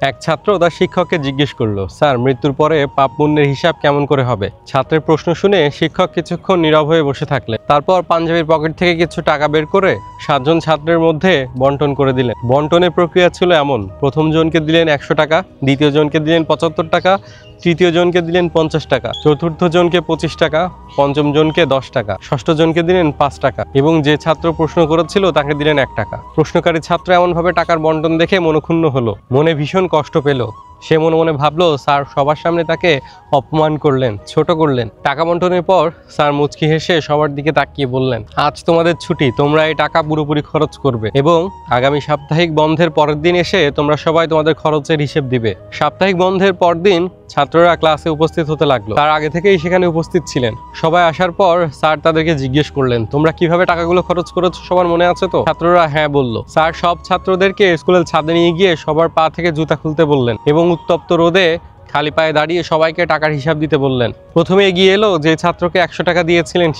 এক ছাত্র তার শিক্ষককে জিজ্ঞেস করলো, স্যার, মৃত্যুর পরে পাপ পুণ্যের হিসাব কেমন করে হবে? ছাত্রের প্রশ্ন শুনে শিক্ষক কিছুক্ষণ নীরব হয়ে বসে থাকলেন। তারপর পাঞ্জাবির পকেট থেকে কিছু টাকা বের করে 7 জন ছাত্রের মধ্যে বন্টন করে দিলেন। বন্টনের প্রক্রিয়া ছিল এমন: প্রথম জনকে দিলেন 100 টাকা, দ্বিতীয় জনকে দিলেন 75 টাকা, তৃতীয় জনকে দিলেন 50 টাকা, চতুর্থ জনকে 25 টাকা, পঞ্চম জনকে 10 টাকা, ষষ্ঠ জনকে দিলেন 5 টাকা এবং যে ছাত্র প্রশ্ন করেছিল তাকে দিলেন 1 টাকা। প্রশ্নকারী ছাত্র এমনভাবে টাকার বন্টন দেখে মনক্ষুণ্ণ হলো, মনে ভীষণ কষ্ট পেল। সে মনে মনে ভাবলো, স্যার সবার সামনে তাকে অপমান করলেন, ছোট করলেন। টাকা বন্টনের পর স্যার মুচকি হেসে সবার দিকে তাকিয়ে বললেন, আজ তোমাদের ছুটি, তোমরা এই টাকা পুরোপুরি খরচ করবে এবং আগামী সাপ্তাহিক বন্ধের পরের দিন এসে তোমরা সবাই তোমাদের খরচের হিসেব দিবে। সাপ্তাহিক বন্ধের পরদিন ছাত্ররা ক্লাসে উপস্থিত হতে লাগলো। তার আগে থেকেই সেখানে উপস্থিত ছিলেন। সবাই আসার পর স্যার তাদেরকে জিজ্ঞেস করলেন, তোমরা কিভাবে টাকাগুলো খরচ করেছো, সবার মনে আছে তো? ছাত্ররা হ্যাঁ বলল। স্যার সব ছাত্রদেরকে স্কুলের ছাদে নিয়ে গিয়ে সবার পা থেকে জুতা খুলতে বললেন এবং উত্তপ্ত রোদে খালি পায়ে দাঁড়িয়ে সবাইকে টাকার হিসাব দিতে বললেন। প্রথমে এগিয়ে এলো যে ছাত্রকে 100 টাকা দিয়েছিলেন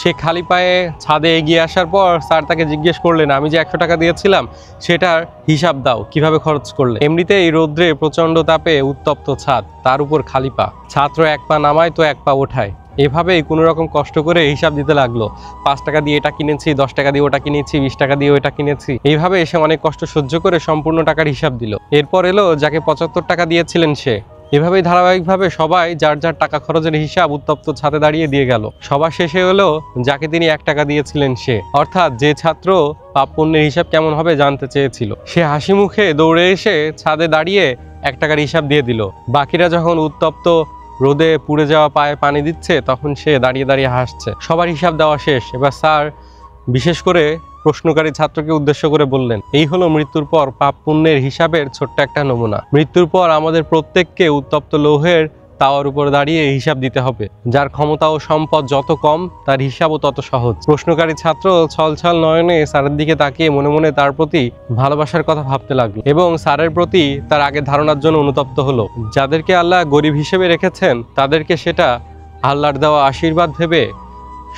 সে খালি পায়ে ছাদে এগিয়ে আসার পর স্যার তাকে জিজ্ঞেস করলেন, আমি যে 100 টাকা দিয়েছিলাম সেটার হিসাব দাও, কিভাবে খরচ করলে? এমনিতে এই রৌদ্রে প্রচন্ড তাপে উত্তপ্ত ছাদ, তার উপর খালি পা। ছাত্র এক পা নামায় তো এক পা ওঠায়, এভাবেই কোনো রকম কষ্ট করে হিসাব দিতে লাগলো। 5 টাকা দিয়ে এটা কিনেছি, 10 টাকা দিয়ে ওটা কিনেছি, 20 টাকা দিয়ে ওটা কিনেছি। এইভাবে এসে অনেক কষ্ট সহ্য করে সম্পূর্ণ টাকার হিসাব দিল। এরপর এলো যাকে 75 টাকা দিয়েছিলেন সে। এভাবেই ধারাবাহিকভাবে সবাই যার যার টাকা খরচের হিসাব উত্তপ্ত ছাদে দাঁড়িয়ে দিয়ে গেল। সবার শেষে হলো যাকে তিনি 1 টাকা দিয়েছিলেন সে, অর্থাৎ যে ছাত্র পাপ পুণ্যের হিসাব কেমন হবে জানতে চেয়েছিল। সে হাসি মুখে দৌড়ে এসে ছাদে দাঁড়িয়ে 1 টাকার হিসাব দিয়ে দিল। বাকিরা যখন উত্তপ্ত রোদে পুড়ে যাওয়া পায়ে পানি দিচ্ছে তখন সে দাঁড়িয়ে দাঁড়িয়ে হাসছে। সবার হিসাব দেওয়া শেষ। এবার স্যার বিশেষ করে প্রশ্নকারী ছাত্রকে উদ্দেশ্য করে বললেন, এই হলো মৃত্যুর পর পাপ পুণ্যের হিসাবের ছোট্ট একটা নমুনা। মৃত্যুর পর আমাদের প্রত্যেককে উত্তপ্ত লৌহের তাওয়ার উপর দাঁড়িয়ে হিসাব দিতে হবে। যার ক্ষমতা ও সম্পদ যত কম তার হিসাবও তত সহজ। প্রশ্নকারী ছাত্র ছলছল নয়নে স্যারের দিকে তাকিয়ে মনে মনে তার প্রতি ভালোবাসার কথা ভাবতে লাগলো এবং স্যারের প্রতি তার আগের ধারণার জন্য অনুতপ্ত হলো। যাদেরকে আল্লাহ গরিব হিসেবে রেখেছেন তাদেরকে সেটা আল্লাহর দেওয়া আশীর্বাদ ভেবে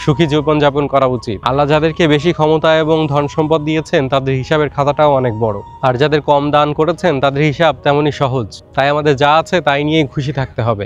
সুখী জীবনযাপন করা উচিত। আল্লাহ যাদেরকে বেশি ক্ষমতা এবং ধন সম্পদ দিয়েছেন তাদের হিসাবের খাতাটাও অনেক বড়, আর যাদের কম দান করেছেন তাদের হিসাব তেমনই সহজ। তাই আমাদের যা আছে তাই নিয়েই খুশি থাকতে হবে।